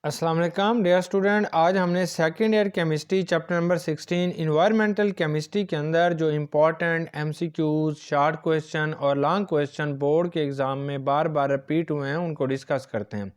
अस्सलाम वालेकुम dear student. आज हमने second year chemistry chapter number 16 environmental chemistry के अंदर जो इम्पोर्टेंट एमसीक्यूज, शॉर्ट क्वेश्चन और लॉन्ग क्वेश्चन बोर्ड के एग्ज़ाम में बार बार रिपीट हुए हैं उनको डिस्कस करते हैं।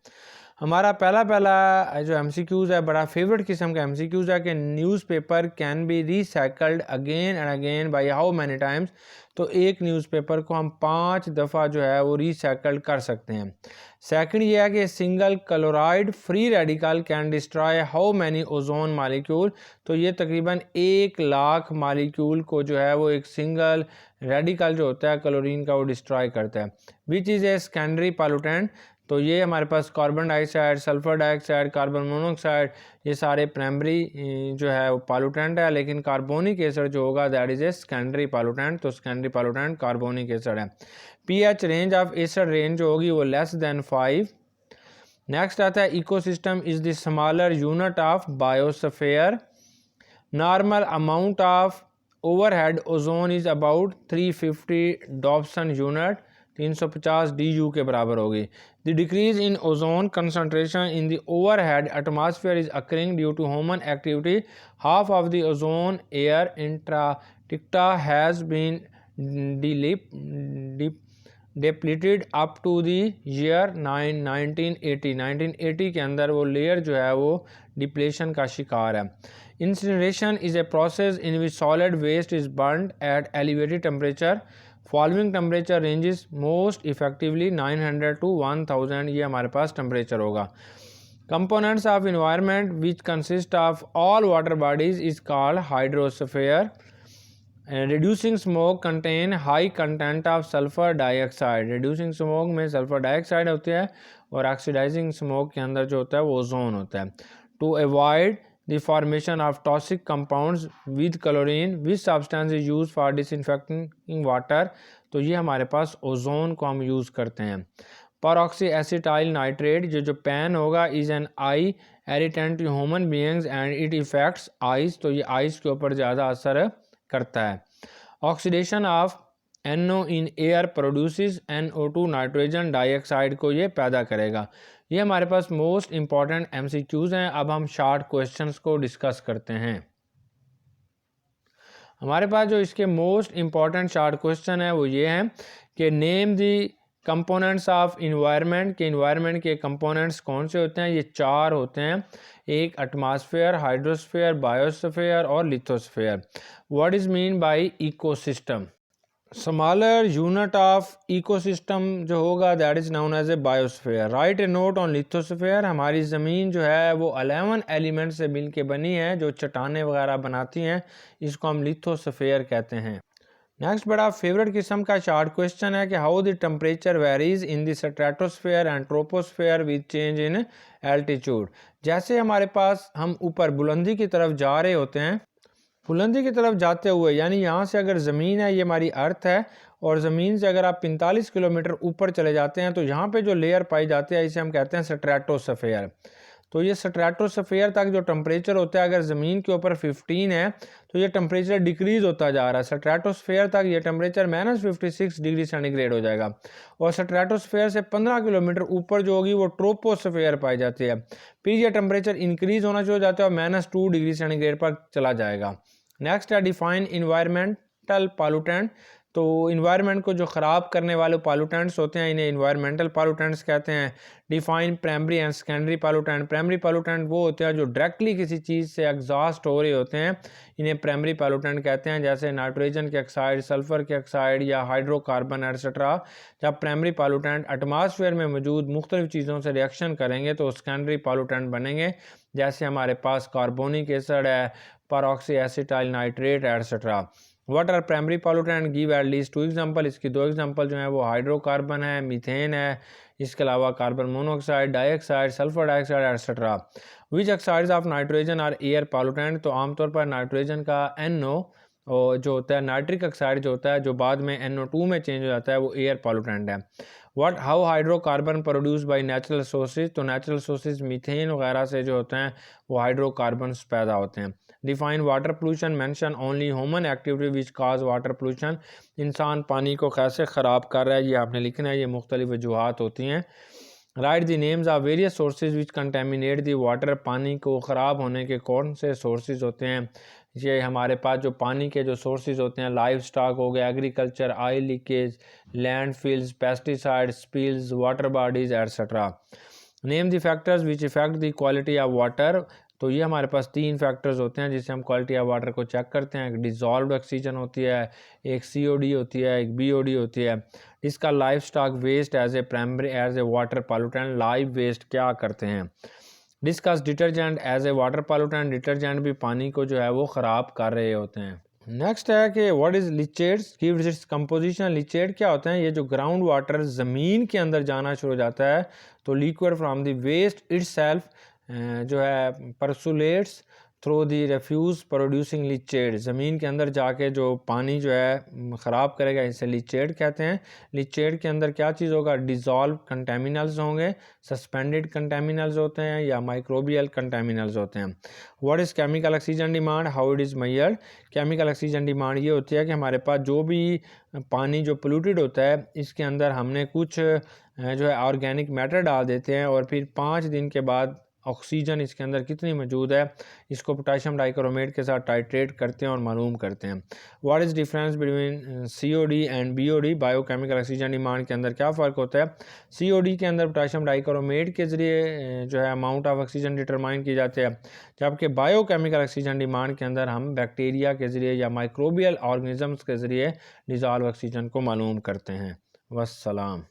हमारा पहला जो एमसीक्यूज़ है बड़ा फेवरेट किस्म का एमसीक्यूज़ है कि newspaper can be recycled again and again by how many times. तो एक न्यूज़पेपर को हम 5 दफ़ा जो है वो रिसाइकल कर सकते हैं। सेकंड ये है कि single chloride free radical can destroy how many ozone molecule. तो ये तकरीबन 1,00,000 मालिक्यूल को जो है वो एक सिंगल रेडिकल जो होता है क्लोरीन का वो डिस्ट्रॉय करता है। Which is a secondary pollutant. तो ये हमारे पास carbon dioxide, sulphur dioxide, carbon monoxide ये सारे प्राइमरी जो है वो पॉल्यूटेंट है, लेकिन कार्बोनिक एसिड जो होगा that is a secondary pollutant. तो सेकेंडरी पॉल्यूटेंट कार्बोनिक एसिड है। PH range of acid range जो होगी वो लेस देन 5। नेक्स्ट आता है ecosystem is the smaller unit of biosphere. Normal amount of overhead ozone is about 350 Dobson unit, 350 DU के बराबर होगी। The decrease in ozone concentration in the overhead atmosphere is occurring due to human activity. Half of the ozone air Antarctica has been depleted up to the year 1980 के अंदर वो layer जो है वो depletion का शिकार है। Incineration is a process in which solid waste is burned at elevated temperature. Following temperature ranges most effectively 900 to 1000, ये हमारे पास टेम्परेचर होगा। Components of environment which consist of all water bodies is called hydrosphere. Reducing smoke contain high content of sulphur dioxide. Reducing smoke में sulphur dioxide होती है और oxidising smoke के अंदर जो होता है वो ओजोन होता है। To avoid the formation of toxic compounds with chlorine which substance is use for disinfecting water. तो ये हमारे पास ओजोन को हम यूज़ करते हैं। परऑक्सी एसिटाइल नाइट्रेट जो पैन होगा is an eye irritant to human beings and it affects eyes. तो ये आइस के ऊपर ज़्यादा असर करता है। Oxidation of NO in air produces NO2 nitrogen dioxide को ये पैदा करेगा। ये हमारे पास मोस्ट इंपॉर्टेंट MCQs हैं। अब हम शॉर्ट क्वेश्चंस को डिस्कस करते हैं। हमारे पास जो इसके मोस्ट इंपॉर्टेंट शॉर्ट क्वेश्चन है वो ये हैं कि name the components of environment के इन्वायरमेंट के कंपोनेंट्स कौन से होते हैं। ये 4 होते हैं, एक एटमॉस्फेयर, हाइड्रोस्फीयर, बायोस्फीयर और lithosphere. What is mean by ecosystem. Smaller unit of ecosystem जो होगा that is known as a biosphere. Write a note on lithosphere. हमारी ज़मीन जो है वो 11 एलिमेंट से मिल के बनी है जो चट्टानें वगैरह बनाती हैं, इसको हम लिथोस्फीयर कहते हैं। नेक्स्ट बड़ा फेवरेट किस्म का शॉर्ट क्वेश्चन है कि how the temperature varies in the stratosphere and troposphere with change in altitude. जैसे हमारे पास हम ऊपर बुलंदी की तरफ जा रहे होते हैं, बुलंदी की तरफ जाते हुए यानी यहाँ से अगर ज़मीन है, ये हमारी अर्थ है, और ज़मीन से अगर आप 45 किलोमीटर ऊपर चले जाते हैं तो यहाँ पे जो लेयर पाई जाती है इसे हम कहते हैं स्ट्रेटोस्फीयर। तो ये स्ट्रेटोस्फीयर तक जो टेम्परेचर होता है, अगर ज़मीन के ऊपर 15 है तो ये टेम्परेचर डिक्रीज होता जा रहा है। स्ट्रेटोस्फीयर तक ये टेम्परेचर -56 डिग्री सेंटीग्रेड हो जाएगा। और स्ट्रेटोस्फीयर से 15 किलोमीटर ऊपर जो होगी वो ट्रोपोस्फीयर पाई जाती है। फिर ये टेम्परेचर इंक्रीज होना शुरू हो जाता है और -2 डिग्री सेंटीग्रेड पर चला जाएगा। नेक्स्ट है डिफाइन इन्वायरमेंटल पॉल्यूटेंट। तो इन्वायरमेंट को जो ख़राब करने वाले पॉल्यूटेंट्स होते हैं इन्हें इन्वायरमेंटल पॉल्यूटेंट्स कहते हैं। Define primary and secondary pollutant. Primary pollutant वो होते हैं जो डायरेक्टली किसी चीज़ से एग्जॉस्ट हो रहे होते हैं, इन्हें प्राइमरी पॉल्यूटेंट कहते हैं, जैसे नाइट्रोजन के ऑक्साइड, सल्फर के ऑक्साइड या हाइड्रोकार्बन एटसेट्रा। जब प्राइमरी पॉल्यूटेंट एटमॉस्फेयर में मौजूद मुख्तलिफ चीज़ों से रिएक्शन करेंगे तो सेकेंडरी पॉल्यूटेंट बनेंगे, जैसे हमारे पास कार्बोनिक एसिड है, peroxy acetyl nitrate etcetera. What are primary pollutant, give at least 2 example. इसकी 2 एग्जांपल जो है वो हाइड्रोकार्बन है, मीथेन है, इसके अलावा carbon monoxide, dioxide, sulphur dioxide etcetera. Which oxides of nitrogen are air pollutant. तो आमतौर पर नाइट्रोजन का NO और जो होता है नाइट्रिक ऑक्साइड जो होता है जो बाद में NO2 में चेंज हो जाता है वो एयर पॉल्यूटेंट है। What how hydrocarbon produce by natural sources. तो नेचुरल सोर्सेज मीथेन वगैरह से जो होते हैं वो हाइड्रोकार्बन पैदा होते हैं। Define water pollution, mention only human activity which cause water pollution. इंसान पानी को कैसे ख़राब कर रहा है ये आपने लिखना है, ये मुख्तलिफ वजूहात होती हैं। Right the names of various sources which contaminate the water, पानी को ख़राब होने के कौन से सोर्सेज होते हैं। ये हमारे पास जो पानी के जो सोर्सेज होते हैं, लाइव स्टॉक हो गया, agriculture, oil leakage, landfills, pesticide spills, water bodies etcetera. Name the factors which effect the quality of water. तो ये हमारे पास 3 फैक्टर्स होते हैं जिससे हम क्वालिटी ऑफ वाटर को चेक करते हैं। एक डिज़ोल्व्ड ऑक्सीजन होती है, एक COD होती है, एक BOD होती है। इसका life stock waste as a primary as a water pollutant, live waste क्या करते हैं। Discuss detergent as a water pollutant, detergent भी पानी को जो है वो ख़राब कर रहे होते हैं। नेक्स्ट है कि what is leachates, give its composition. Leachate क्या होते हैं, ये जो ग्राउंड वाटर ज़मीन के अंदर जाना शुरू हो जाता है तो liquid from the waste itself जो है percolates through the refuse producing leachate, ज़मीन के अंदर जाके जो पानी जो है ख़राब करेगा, इसे लिचेट कहते हैं। लिचेट के अंदर क्या चीज़ होगा, डिज़ोल्व कंटेमिनल्स होंगे, सस्पेंडेड कंटेमिनल्स होते हैं या माइक्रोबियल कंटेमिनल्स होते हैं। What is chemical oxygen demand, how it is measured. Chemical oxygen demand ये होती है कि हमारे पास जो भी पानी जो पोल्यूटेड होता है इसके अंदर हमने कुछ जो है ऑर्गेनिक मैटर डाल देते हैं और फिर 5 दिन के बाद ऑक्सीजन इसके अंदर कितनी मौजूद है इसको पोटेशियम डाइक्रोमेट के साथ टाइट्रेट करते हैं और मालूम करते हैं। What is difference between COD and BOD, biochemical oxygen demand के अंदर क्या फ़र्क होता है। COD के अंदर पोटेशियम डाइक्रोमेट के ज़रिए जो है अमाउंट ऑफ ऑक्सीजन डिटरमाइन की जाती है, जबकि बायोकेमिकल ऑक्सीजन डिमांड के अंदर हम बैक्टीरिया के ज़रिए या माइक्रोबियल ऑर्गेनिजम्स के ज़रिए डिज़ोल्व ऑक्सीजन को मालूम करते हैं। वस्सलाम।